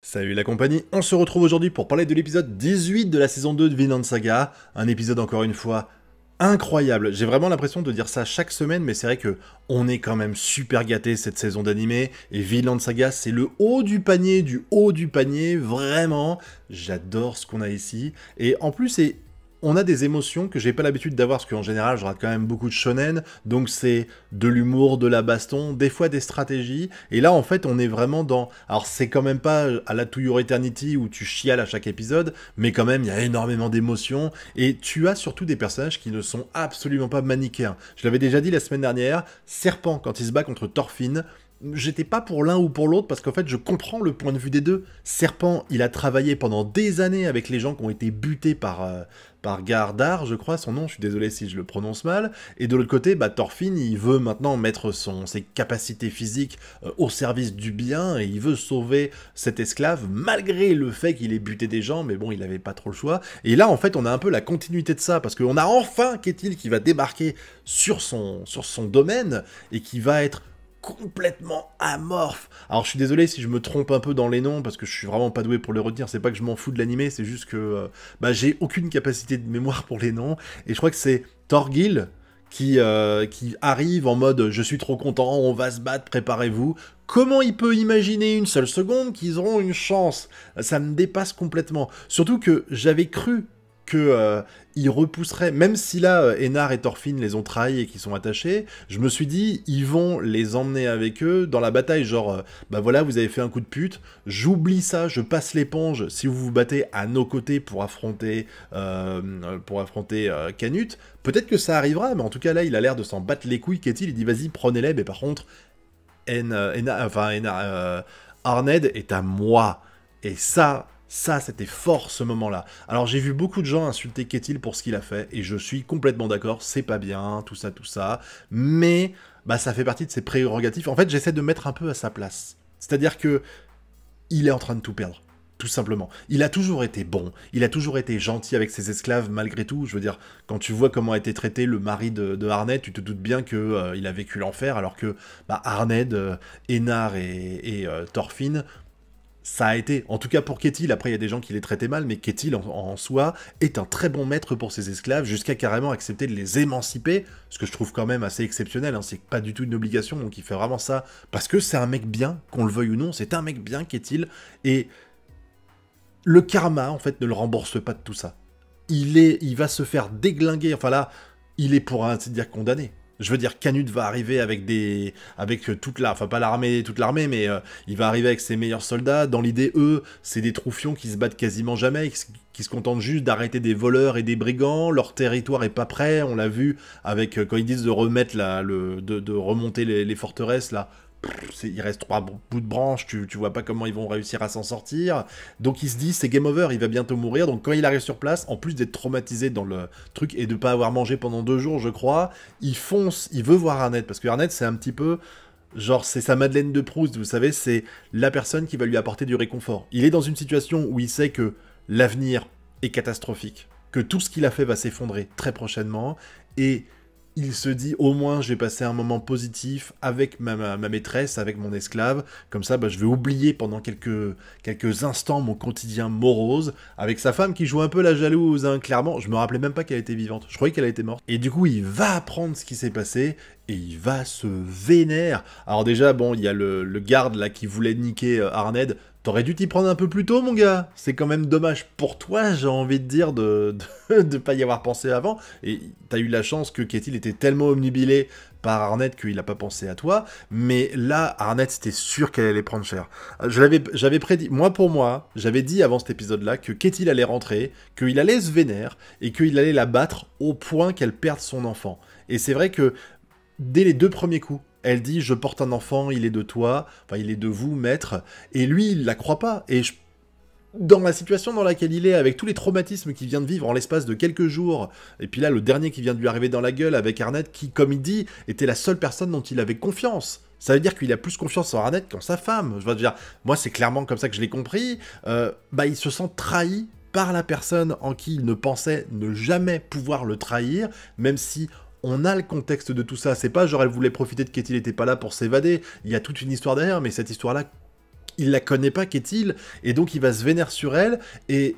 Salut la compagnie, on se retrouve aujourd'hui pour parler de l'épisode 18 de la saison 2 de Vinland Saga, un épisode encore une fois incroyable. J'ai vraiment l'impression de dire ça chaque semaine, mais c'est vrai que on est quand même super gâtés cette saison d'animé, et Vinland Saga c'est le haut du panier du haut du panier, vraiment, j'adore ce qu'on a ici, et en plus on a des émotions que j'ai pas l'habitude d'avoir, parce qu'en général, je rate quand même beaucoup de shonen, donc c'est de l'humour, de la baston, des fois des stratégies, et là, en fait, on est vraiment dans... Alors, c'est quand même pas à la To Your Eternity où tu chiales à chaque épisode, mais quand même, il y a énormément d'émotions, et tu as surtout des personnages qui ne sont absolument pas manichéens. Je l'avais déjà dit la semaine dernière, Serpent, quand il se bat contre Thorfinn, j'étais pas pour l'un ou pour l'autre parce qu'en fait je comprends le point de vue des deux. Serpent, il a travaillé pendant des années avec les gens qui ont été butés par Gardar, je crois son nom, je suis désolé si je le prononce mal. Et de l'autre côté, Thorfinn, il veut maintenant mettre ses capacités physiques au service du bien et il veut sauver cet esclave malgré le fait qu'il ait buté des gens, mais bon, il avait pas trop le choix. Et là, en fait, on a un peu la continuité de ça parce qu'on a enfin Ketil qui va débarquer sur son domaine et qui va être complètement amorphe. Alors je suis désolé si je me trompe un peu dans les noms, parce que je suis vraiment pas doué pour les retenir, c'est pas que je m'en fous de l'animé, c'est juste que j'ai aucune capacité de mémoire pour les noms, et je crois que c'est Thorgil qui arrive en mode « je suis trop content, on va se battre, préparez-vous ». Comment il peut imaginer une seule seconde qu'ils auront une chance? Ça me dépasse complètement. Surtout que j'avais cru que il repousserait, même si là Einar et Thorfinn les ont trahis et qu'ils sont attachés, je me suis dit ils vont les emmener avec eux dans la bataille, genre voilà, vous avez fait un coup de pute, j'oublie ça, je passe l'éponge si vous vous battez à nos côtés pour affronter Canute. Peut-être que ça arrivera, mais en tout cas là il a l'air de s'en battre les couilles. Ketil il dit vas-y prenez-les, mais par contre Arned est à moi, et ça, c'était fort ce moment-là. Alors j'ai vu beaucoup de gens insulter Ketil pour ce qu'il a fait, et je suis complètement d'accord, c'est pas bien, tout ça, mais ça fait partie de ses prérogatives. En fait, j'essaie de mettre un peu à sa place. C'est-à-dire que il est en train de tout perdre, tout simplement. Il a toujours été bon, il a toujours été gentil avec ses esclaves malgré tout. Je veux dire, quand tu vois comment a été traité le mari de Arned, tu te doutes bien que il a vécu l'enfer, alors que Arned, Einar et Thorfinn, ça a été, en tout cas pour Ketil, après il y a des gens qui les traitaient mal, mais Ketil en soi est un très bon maître pour ses esclaves, jusqu'à carrément accepter de les émanciper, ce que je trouve quand même assez exceptionnel, hein, c'est pas du tout une obligation, donc il fait vraiment ça, parce que c'est un mec bien, qu'on le veuille ou non, c'est un mec bien Ketil, et le karma en fait ne le rembourse pas de tout ça. Il va se faire déglinguer, enfin là, il est pour ainsi dire condamné. Je veux dire, Canute va arriver avec toute la, enfin pas l'armée, toute l'armée, mais il va arriver avec ses meilleurs soldats. Dans l'idée, eux, c'est des troufions qui se battent quasiment jamais, qui se contentent juste d'arrêter des voleurs et des brigands. Leur territoire est pas prêt, on l'a vu avec quand ils disent de remettre de remonter les forteresses là. Il reste 3 bouts de branches, tu vois pas comment ils vont réussir à s'en sortir. Donc il se dit, c'est game over, il va bientôt mourir. Donc quand il arrive sur place, en plus d'être traumatisé dans le truc et de pas avoir mangé pendant 2 jours, je crois, il fonce, il veut voir Arned, parce que Arned c'est un petit peu... Genre, c'est sa Madeleine de Proust, vous savez, c'est la personne qui va lui apporter du réconfort. Il est dans une situation où il sait que l'avenir est catastrophique, que tout ce qu'il a fait va s'effondrer très prochainement, et il se dit, au moins, je vais passer un moment positif avec ma maîtresse, avec mon esclave, comme ça, je vais oublier pendant quelques instants mon quotidien morose, avec sa femme qui joue un peu la jalouse, hein, clairement, je me rappelais même pas qu'elle était vivante, je croyais qu'elle était morte. Et du coup, il va apprendre ce qui s'est passé, et il va se vénère. Alors déjà, bon, il y a le garde, là, qui voulait niquer Arned. T'aurais dû t'y prendre un peu plus tôt, mon gars. C'est quand même dommage pour toi, j'ai envie de dire, de pas y avoir pensé avant. Et t'as eu la chance que Ketil était tellement omnubilé par Arned qu'il a pas pensé à toi. Mais là, Arned, c'était sûr qu'elle allait prendre cher. J'avais prédit, pour moi, j'avais dit avant cet épisode-là que Ketil allait rentrer, qu'il allait se vénère, et qu'il allait la battre au point qu'elle perde son enfant. Et c'est vrai que dès les 2 premiers coups, elle dit « je porte un enfant, il est de toi, enfin il est de vous, maître », et lui, il la croit pas, et dans la situation dans laquelle il est, avec tous les traumatismes qu'il vient de vivre en l'espace de quelques jours, et puis là, le dernier qui vient de lui arriver dans la gueule avec Arned, qui, comme il dit, était la seule personne dont il avait confiance. Ça veut dire qu'il a plus confiance en Arned qu'en sa femme. Je veux dire, moi, c'est clairement comme ça que je l'ai compris. Il se sent trahi par la personne en qui il ne pensait ne jamais pouvoir le trahir, même si on a le contexte de tout ça. C'est pas genre elle voulait profiter de Ketil n'était pas là pour s'évader. Il y a toute une histoire derrière, mais cette histoire-là il la connaît pas, qu'est-il, et donc il va se vénérer sur elle, et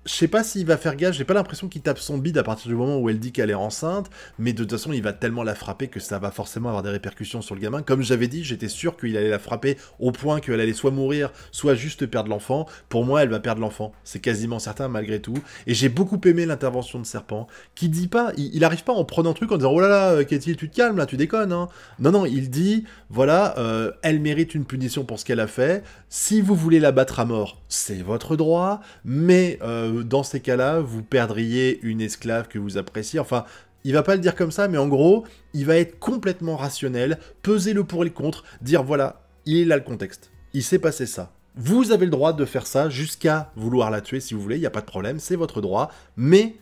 je sais pas s'il va faire gaffe, j'ai pas l'impression qu'il tape son bide à partir du moment où elle dit qu'elle est enceinte, mais de toute façon, il va tellement la frapper que ça va forcément avoir des répercussions sur le gamin. Comme j'avais dit, j'étais sûr qu'il allait la frapper au point qu'elle allait soit mourir, soit juste perdre l'enfant. Pour moi, elle va perdre l'enfant, c'est quasiment certain malgré tout. Et j'ai beaucoup aimé l'intervention de Serpent, qui dit pas, il arrive pas en prenant un truc en disant « Oh là là, qu'est-il, tu te calmes là, tu déconnes, hein !» Non, non, il dit « Voilà, elle mérite une punition pour ce qu'elle a fait, si vous voulez la battre à mort, c'est votre droit, mais... dans ces cas-là, vous perdriez une esclave que vous appréciez. » Enfin, il va pas le dire comme ça, mais en gros, il va être complètement rationnel, peser le pour et le contre, dire voilà, il est là le contexte. Il s'est passé ça. Vous avez le droit de faire ça jusqu'à vouloir la tuer si vous voulez, il n'y a pas de problème, c'est votre droit, mais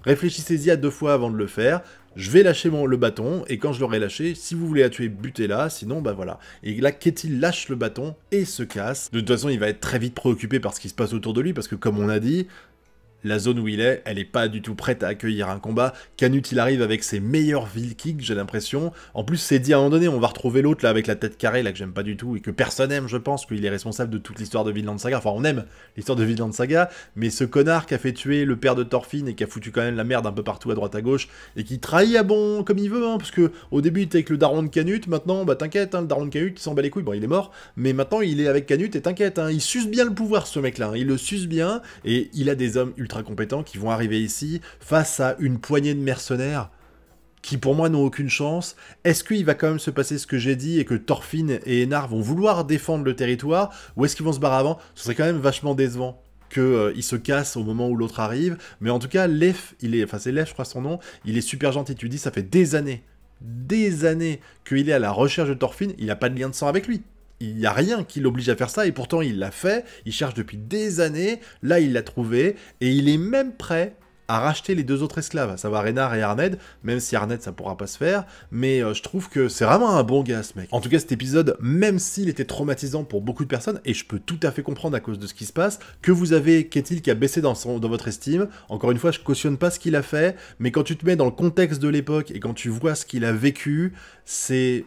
réfléchissez-y à 2 fois avant de le faire. Je vais lâcher le bâton, et quand je l'aurai lâché, si vous voulez la tuer, butez-la, sinon, bah voilà. Et là, Ketil lâche le bâton et se casse. De toute façon, il va être très vite préoccupé par ce qui se passe autour de lui, parce que comme on a dit, la zone où il est, elle est pas du tout prête à accueillir un combat. Canute, il arrive avec ses meilleurs Vil Kicks, j'ai l'impression. En plus, c'est dit à un moment donné, on va retrouver l'autre là avec la tête carrée, là que j'aime pas du tout, et que personne aime, je pense, qu'il est responsable de toute l'histoire de Vinland Saga. Enfin, on aime l'histoire de Vinland Saga, mais ce connard qui a fait tuer le père de Thorfinn et qui a foutu quand même la merde un peu partout à droite à gauche, et qui trahit à bon comme il veut, hein, parce que au début il était avec le daron de Canute, maintenant, bah t'inquiète, hein, le daron de Canute, il s'en bat les couilles, bon, il est mort, mais maintenant il est avec Canute, et t'inquiète, hein, il suce bien le pouvoir, ce mec-là, hein, il le suce bien, et il a des hommes ultra compétents qui vont arriver ici face à une poignée de mercenaires qui pour moi n'ont aucune chance. Est-ce qu'il va quand même se passer ce que j'ai dit et que Thorfinn et Einar vont vouloir défendre le territoire, ou est-ce qu'ils vont se barrer avant? Ce serait quand même vachement décevant qu'il se casse au moment où l'autre arrive, mais en tout cas, Leif, c'est Leif, je crois son nom, il est super gentil, tu dis, ça fait des années qu'il est à la recherche de Thorfinn, il n'a pas de lien de sang avec lui. Il n'y a rien qui l'oblige à faire ça, et pourtant il l'a fait, il cherche depuis des années, là il l'a trouvé, et il est même prêt à racheter les 2 autres esclaves, à savoir Einar et Arned, même si Arned ça pourra pas se faire, mais je trouve que c'est vraiment un bon gars ce mec. En tout cas cet épisode, même s'il était traumatisant pour beaucoup de personnes, et je peux tout à fait comprendre à cause de ce qui se passe, que vous avez Ketil qui a baissé dans votre estime, encore une fois je cautionne pas ce qu'il a fait, mais quand tu te mets dans le contexte de l'époque, et quand tu vois ce qu'il a vécu, c'est...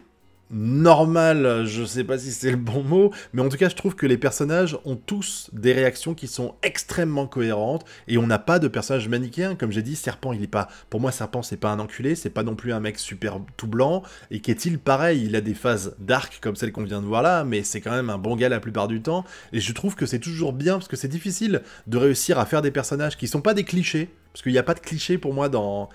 normal, je sais pas si c'est le bon mot, mais en tout cas je trouve que les personnages ont tous des réactions qui sont extrêmement cohérentes, et on n'a pas de personnage manichéen, comme j'ai dit, Serpent il est pas, pour moi Serpent c'est pas un enculé, c'est pas non plus un mec super tout blanc, et qu'est-il pareil, il a des phases dark comme celle qu'on vient de voir là, mais c'est quand même un bon gars la plupart du temps, et je trouve que c'est toujours bien, parce que c'est difficile de réussir à faire des personnages qui sont pas des clichés, parce qu'il n'y a pas de clichés pour moi dans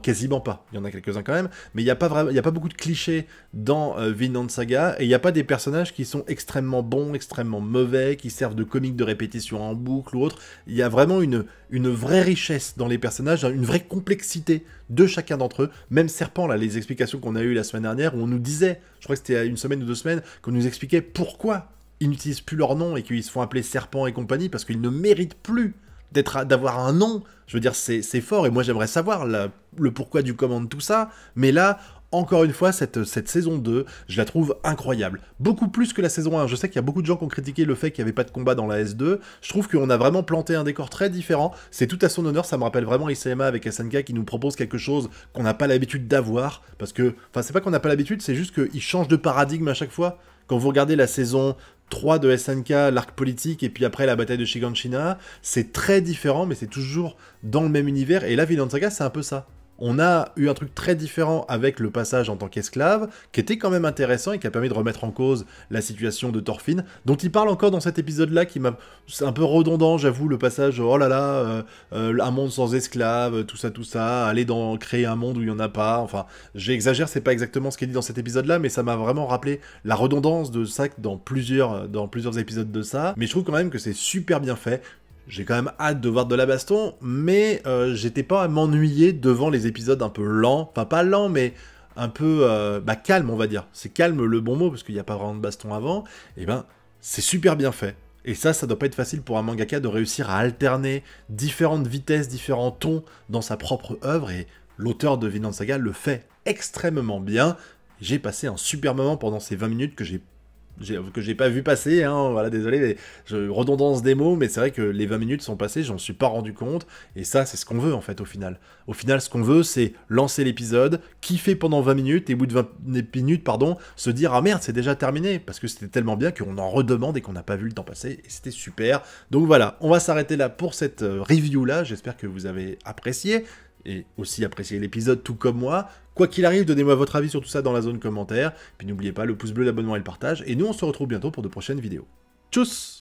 quasiment pas, il y en a quelques-uns quand même, mais il n'y a pas beaucoup de clichés dans Vinland Saga, et il n'y a pas des personnages qui sont extrêmement bons, extrêmement mauvais, qui servent de comiques de répétition en boucle ou autre. Il y a vraiment une vraie richesse dans les personnages, une vraie complexité de chacun d'entre eux. Même Serpent, là, les explications qu'on a eues la semaine dernière, où on nous disait, je crois que c'était une semaine ou 2 semaines, qu'on nous expliquait pourquoi ils n'utilisent plus leur nom et qu'ils se font appeler Serpent et compagnie, parce qu'ils ne méritent plus d'avoir un nom. Je veux dire, c'est fort, et moi j'aimerais savoir le pourquoi du comment de tout ça, mais là, encore une fois, cette saison 2, je la trouve incroyable. Beaucoup plus que la saison 1. Je sais qu'il y a beaucoup de gens qui ont critiqué le fait qu'il n'y avait pas de combat dans la S2. Je trouve qu'on a vraiment planté un décor très différent. C'est tout à son honneur, ça me rappelle vraiment ICMA avec SNK qui nous propose quelque chose qu'on n'a pas l'habitude d'avoir. Parce que, enfin, c'est pas qu'on n'a pas l'habitude, c'est juste qu'il change de paradigme à chaque fois. Quand vous regardez la saison 3 de SNK, l'arc politique, et puis après la bataille de Shiganshina, c'est très différent, mais c'est toujours dans le même univers. Et là, Vinland Saga, c'est un peu ça. On a eu un truc très différent avec le passage en tant qu'esclave, qui était quand même intéressant et qui a permis de remettre en cause la situation de Thorfinn, dont il parle encore dans cet épisode-là, qui m'a... C'est un peu redondant, j'avoue, le passage, oh là là, un monde sans esclaves, tout ça, aller créer un monde où il n'y en a pas, enfin, j'exagère, c'est pas exactement ce qui est dit dans cet épisode-là, mais ça m'a vraiment rappelé la redondance de ça dans plusieurs épisodes de ça, mais je trouve quand même que c'est super bien fait. J'ai quand même hâte de voir de la baston, mais j'étais pas à m'ennuyer devant les épisodes un peu lents, enfin pas lents, mais un peu calme, on va dire. C'est calme le bon mot, parce qu'il n'y a pas vraiment de baston avant, et ben c'est super bien fait. Et ça doit pas être facile pour un mangaka de réussir à alterner différentes vitesses, différents tons dans sa propre œuvre, et l'auteur de Vinland Saga le fait extrêmement bien. J'ai passé un super moment pendant ces 20 minutes que j'ai que j'ai pas vu passer, hein, voilà, désolé, mais redondance des mots, mais c'est vrai que les 20 minutes sont passées, j'en suis pas rendu compte, et ça, c'est ce qu'on veut, en fait, au final. Au final, ce qu'on veut, c'est lancer l'épisode, kiffer pendant 20 minutes, et au bout de 20 minutes, pardon, se dire « Ah merde, c'est déjà terminé !» Parce que c'était tellement bien qu'on en redemande et qu'on n'a pas vu le temps passer, et c'était super. Donc voilà, on va s'arrêter là pour cette review-là, j'espère que vous avez apprécié, et aussi apprécié l'épisode tout comme moi. Quoi qu'il arrive, donnez-moi votre avis sur tout ça dans la zone commentaire, puis n'oubliez pas le pouce bleu, l'abonnement et le partage, et nous on se retrouve bientôt pour de prochaines vidéos. Tchuss!